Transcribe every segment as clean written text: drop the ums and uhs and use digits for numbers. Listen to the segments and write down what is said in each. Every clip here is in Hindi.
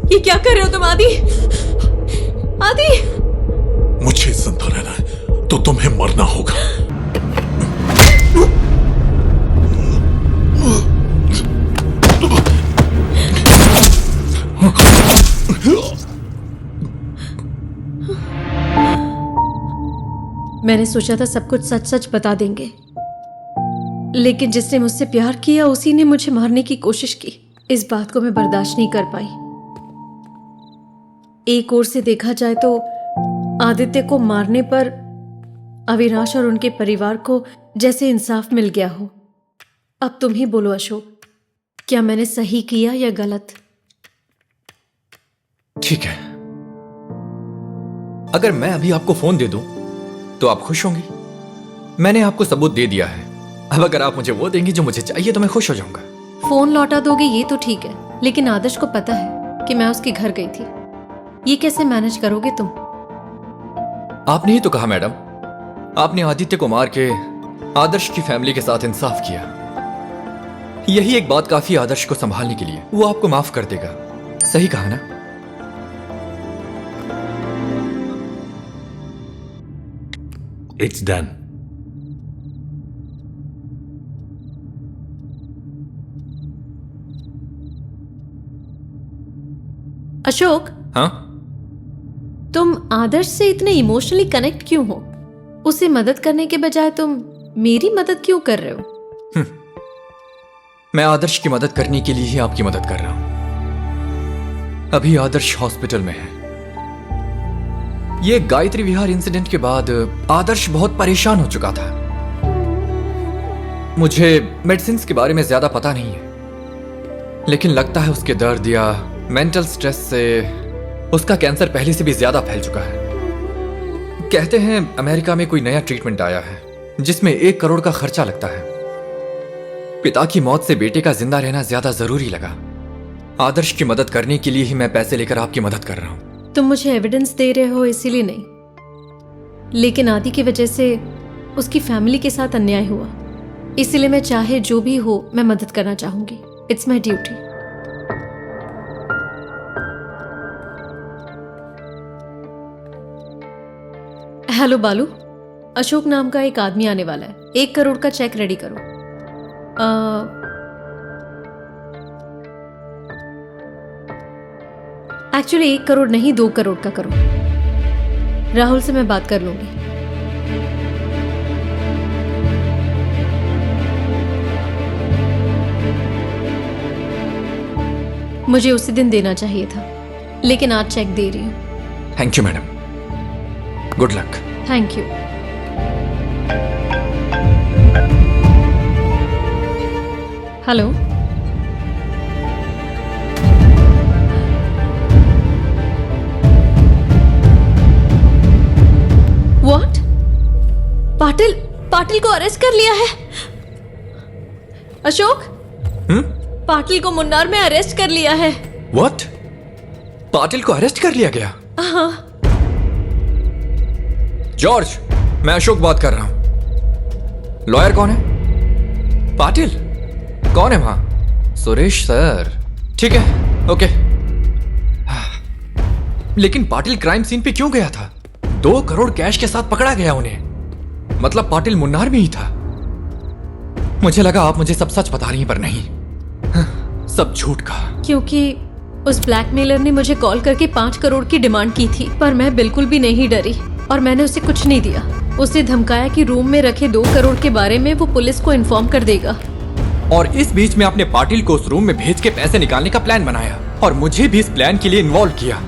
ये क्या कर रहे हो तुम आदि? आदि! मुझे जिंदा रहना है तो तुम्हें मरना होगा। मैंने सोचा था सब कुछ सच सच बता देंगे, लेकिन जिसने मुझसे प्यार किया उसी ने मुझे मारने की कोशिश की। इस बात को मैं बर्दाश्त नहीं कर पाई। एक ओर से देखा जाए तो आदित्य को मारने पर अविनाश और उनके परिवार को जैसे इंसाफ मिल गया हो। अब तुम ही बोलो अशोक, क्या मैंने सही किया या गलत? ठीक है, अगर मैं अभी आपको फोन दे दूं तो आप खुश होंगी। मैंने आपको सबूत दे दिया है। अब अगर आप मुझे वो देंगी जो मुझे चाहिए तो मैं खुश हो जाऊंगा। फोन लौटा दोगे ये तो ठीक है, लेकिन आदर्श को पता है कि मैं उसके घर गई थी। ये कैसे मैनेज करोगे तुम? आपने ही तो कहा मैडम, आपने आदित्य को मार के आदर्श की फैमिली के साथ इंसाफ किया। यही एक बात काफी आदर्श को संभालने के लिए। वो आपको माफ कर देगा। सही कहा ना? It's done. अशोक, हाँ? तुम आदर्श से इतने इमोशनली कनेक्ट क्यों हो? उसे मदद करने के बजाय तुम मेरी मदद क्यों कर रहे हो? मैं आदर्श की मदद करने के लिए ही आपकी मदद कर रहा हूं। अभी आदर्श हॉस्पिटल में है। ये गायत्री विहार इंसिडेंट के बाद आदर्श बहुत परेशान हो चुका था। मुझे मेडिसिन के बारे में ज्यादा पता नहीं है, लेकिन लगता है उसके दर्द या मेंटल स्ट्रेस से उसका कैंसर पहले से भी ज्यादा फैल चुका है। कहते हैं अमेरिका में कोई नया ट्रीटमेंट आया है जिसमें 1 करोड़ का खर्चा लगता है। पिता की मौत से बेटे का जिंदा रहना ज्यादा जरूरी लगा। आदर्श की मदद करने के लिए ही मैं पैसे लेकर आपकी मदद कर रहा हूं। तुम मुझे एविडेंस दे रहे हो इसीलिए नहीं, लेकिन आदि की वजह से उसकी फैमिली के साथ अन्याय हुआ, इसलिए मैं चाहे जो भी हो मैं मदद करना चाहूंगी। It's my duty. हेलो बालू, अशोक नाम का एक आदमी आने वाला है। 1 करोड़ का चेक रेडी करो। एक्चुअली 1 करोड़ नहीं 2 करोड़ का करो। राहुल से मैं बात कर लूंगी। मुझे उसी दिन देना चाहिए था, लेकिन आज चेक दे रही हूँ। Thank you madam, good luck. Thank you. Hello, what? Patil को अरेस्ट कर लिया है। अशोक, पाटिल को मुन्नार में अरेस्ट कर लिया है। व्हाट? पाटिल को अरेस्ट कर लिया गया? हाँ। जॉर्ज, मैं अशोक बात कर रहा हूं। लॉयर कौन है? पाटिल? कौन है वहां? सुरेश सर। ठीक है, ओके। लेकिन पाटिल क्राइम सीन पे क्यों गया था? 2 करोड़ कैश के साथ पकड़ा गया उन्हें। मतलब पाटिल मुन्नार में ही था। मुझे लगा आप मुझे सब सच बता रही हैं, पर नहीं, सब झूठ का। क्योंकि उस ब्लैकमेलर ने मुझे कॉल करके 5 करोड़ की डिमांड की थी, पर मैं बिल्कुल भी नहीं डरी और मैंने उसे कुछ नहीं दिया। उसे धमकाया कि रूम में रखे 2 करोड़ के बारे में वो पुलिस को इन्फॉर्म कर देगा। और इस बीच में आपने पाटिल को उस रूम में भेज के पैसे निकालने का प्लान बनाया और मुझे भी इस प्लान के लिए इन्वॉल्व किया।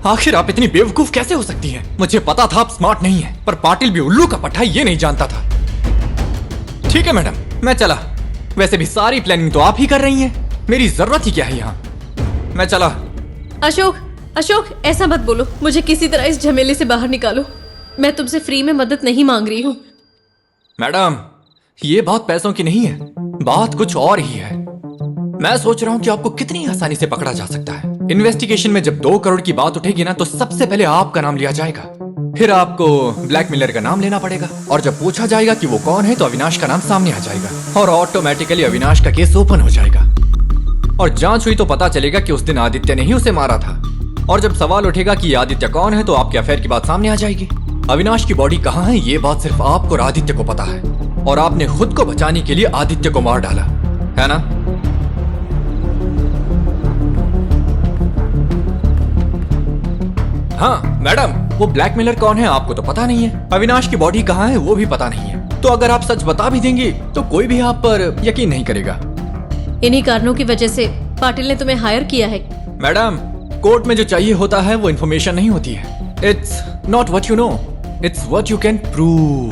आखिर आप इतनी बेवकूफ कैसे हो सकती हैं? मुझे पता था आप स्मार्ट नहीं हैं, पर पाटिल भी उल्लू का पट्टा ये नहीं जानता था। ठीक है मैडम, मैं चला। वैसे भी सारी प्लानिंग तो आप ही कर रही हैं, मेरी जरूरत ही क्या है यहाँ? मैं चला। अशोक, ऐसा मत बोलो। मुझे किसी तरह इस झमेले से बाहर निकालो। मैं तुमसे फ्री में मदद नहीं मांग रही हूँ। मैडम, ये बात पैसों की नहीं है, बात कुछ और ही है। मैं सोच रहा हूँ कि आपको कितनी आसानी से पकड़ा जा सकता है। इन्वेस्टिगेशन में जब 2 करोड़ की बात उठेगी ना, तो सबसे पहले आपका नाम लिया जाएगा। फिर आपको ब्लैकमेलर का नाम लेना पड़ेगा, और जब पूछा जाएगा कि वो कौन है तो अविनाश का नाम सामने आ जाएगा और ऑटोमेटिकली अविनाश का केस ओपन हो जाएगा। और जांच हुई तो पता चलेगा कि उस दिन आदित्य ने ही उसे मारा था। और जब सवाल उठेगा कि ये आदित्य कौन है तो आपके अफेयर की बात सामने आ जाएगी। अविनाश की बॉडी कहाँ है ये बात सिर्फ आपको और आदित्य को पता है, और आपने खुद को बचाने के लिए आदित्य को मार डाला है ना? हाँ मैडम, वो ब्लैकमेलर कौन है आपको तो पता नहीं है, अविनाश की बॉडी कहाँ है वो भी पता नहीं है। तो अगर आप सच बता भी देंगी तो कोई भी आप पर यकीन नहीं करेगा। इन्हीं कारणों की वजह से पाटिल ने तुम्हें हायर किया है। मैडम, कोर्ट में जो चाहिए होता है वो इन्फॉर्मेशन नहीं होती है। It's not what you know, it's what you can prove.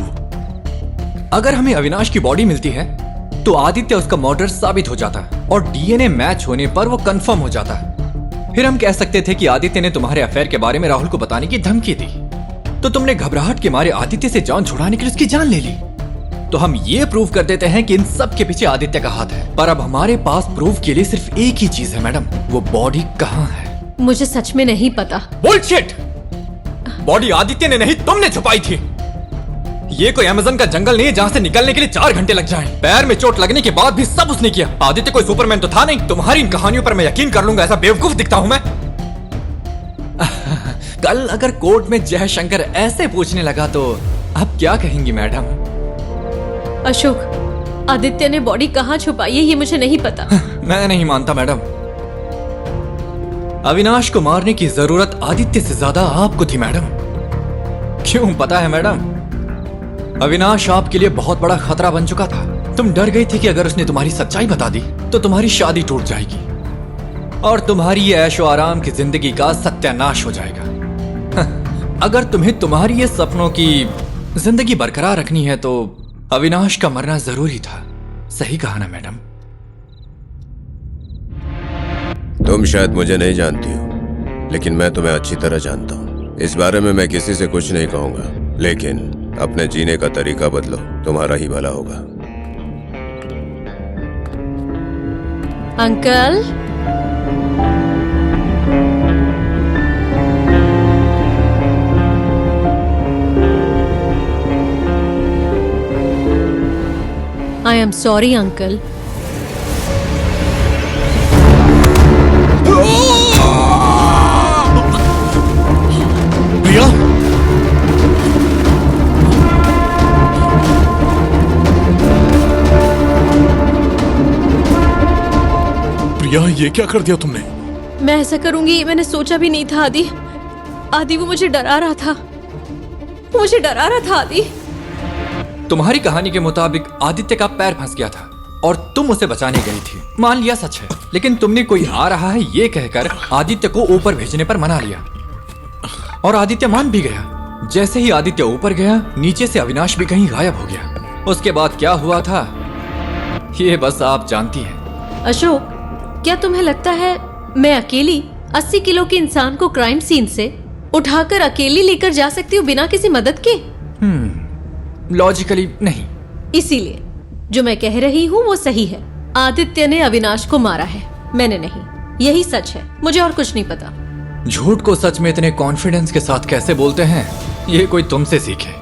अगर हमें अविनाश की बॉडी मिलती है तो आदित्य उसका मर्डर साबित हो जाता है और डीएनए मैच होने पर वो कंफर्म हो जाता है। फिर हम कह सकते थे कि आदित्य ने तुम्हारे अफेयर के बारे में राहुल को बताने की धमकी दी, तो तुमने घबराहट के मारे आदित्य से जान छुड़ाने के लिए उसकी जान ले ली। तो हम ये प्रूव कर देते हैं कि इन सब के पीछे आदित्य का हाथ है। पर अब हमारे पास प्रूफ के लिए सिर्फ एक ही चीज है मैडम, वो बॉडी कहाँ है। मुझे सच में नहीं पता। बुलशिट! बॉडी आदित्य ने नहीं तुमने छुपाई थी। ये कोई अमेज़न का जंगल नहीं है जहां से निकलने के लिए 4 घंटे लग जाएं। पैर में चोट लगने के बाद भी सब उसने किया। आदित्य कोई सुपरमैन तो था नहीं। तुम्हारी इन कहानियों पर मैं यकीन कर लूंगा, ऐसा बेवकूफ दिखता हूं मैं? कल अगर कोर्ट में जयशंकर ऐसे पूछने लगा तो आप क्या कहेंगी मैडम? अशोक, आदित्य ने बॉडी कहाँ छुपाई है ये मुझे नहीं पता। मैं नहीं मानता मैडम। अविनाश को मारने की जरूरत आदित्य से ज्यादा आपको थी मैडम। क्यों पता है मैडम? अविनाश आपके लिए बहुत बड़ा खतरा बन चुका था। तुम डर गई थी कि अगर उसने तुम्हारी सच्चाई बता दी तो तुम्हारी शादी टूट जाएगी और तुम्हारी ये ऐशो आराम की जिंदगी का सत्यानाश हो जाएगा। अगर तुम्हें तुम्हारी ये सपनों की जिंदगी बरकरार रखनी है तो अविनाश का मरना जरूरी था। सही कहा ना मैडम? तुम शायद मुझे नहीं जानती हो, लेकिन मैं तुम्हें अच्छी तरह जानता हूँ। इस बारे में मैं किसी से कुछ नहीं कहूंगा, लेकिन अपने जीने का तरीका बदलो, तुम्हारा ही भला होगा। Uncle, I am sorry uncle. Priya, Priya, ये क्या कर दिया तुमने? मैं ऐसा करूंगी मैंने सोचा भी नहीं था। आदि वो मुझे डरा रहा था, आदि। तुम्हारी कहानी के मुताबिक आदित्य का पैर फंस गया था और तुम उसे बचाने गई थी। मान लिया सच है, लेकिन तुमने कोई आ रहा है ये कहकर आदित्य को ऊपर भेजने पर मना लिया और आदित्य मान भी गया। जैसे ही आदित्य ऊपर गया, नीचे से अविनाश भी कहीं गायब हो गया। उसके बाद क्या हुआ था ये बस आप जानती हैं। अशोक, क्या तुम्हें लगता है मैं अकेली 80 किलो के इंसान को क्राइम सीन से उठाकर अकेली लेकर जा सकती हूँ बिना किसी मदद के? लॉजिकली नहीं। इसीलिए जो मैं कह रही हूँ वो सही है। आदित्य ने अविनाश को मारा है, मैंने नहीं। यही सच है, मुझे और कुछ नहीं पता। झूठ को सच में इतने कॉन्फिडेंस के साथ कैसे बोलते हैं ये कोई तुमसे सीखे।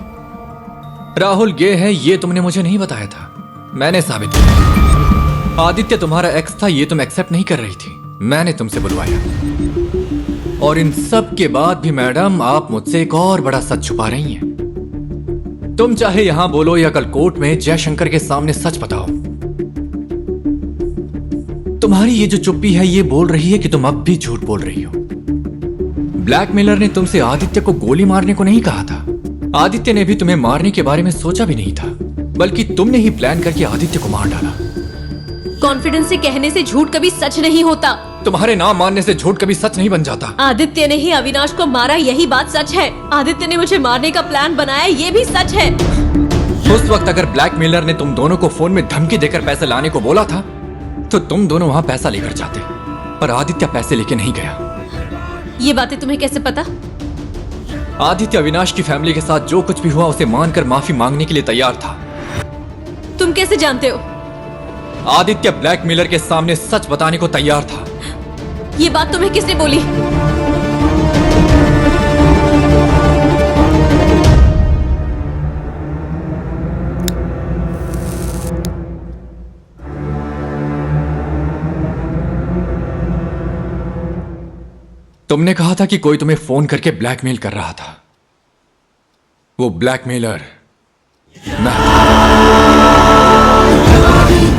राहुल ये है ये तुमने मुझे नहीं बताया था, मैंने साबित किया। आदित्य तुम्हारा एक्स था ये तुम एक्सेप्ट नहीं कर रही थी, मैंने तुमसे बुलवाया। और इन सब के बाद भी मैडम आप मुझसे एक और बड़ा सच छुपा रही हैं। तुम चाहे यहां बोलो या कल कोर्ट में जयशंकर के सामने सच बताओ, तुम्हारी ये जो चुप्पी है ये बोल रही है कि तुम अब भी झूठ बोल रही हो। ब्लैकमेलर ने तुमसे आदित्य को गोली मारने को नहीं कहा था। आदित्य ने भी तुम्हें मारने के बारे में सोचा भी नहीं था, बल्कि तुमने ही प्लान करके आदित्य को मार डाला। कॉन्फिडेंस से कहने से झूठ कभी सच नहीं होता। तुम्हारे नाम मानने से झूठ कभी सच नहीं बन जाता। आदित्य ने ही अविनाश को मारा, यही बात सच है। आदित्य ने मुझे मारने का प्लान बनाया, ये भी सच है। उस वक्त अगर ब्लैकमेलर ने तुम दोनों को फोन में धमकी देकर पैसे लाने को बोला था तो तुम दोनों वहां पैसा लेकर जाते, पर आदित्य पैसे लेके नहीं गया। ये बातें तुम्हें कैसे पता? आदित्य अविनाश की फैमिली के साथ जो कुछ भी हुआ उसे मानकर माफी मांगने के लिए तैयार था। तुम कैसे जानते हो? आदित्य ब्लैकमेलर के सामने सच बताने को तैयार था। ये बात तुम्हें किसने बोली? तुमने कहा था कि कोई तुम्हें फोन करके ब्लैकमेल कर रहा था। वो ब्लैकमेलर मैं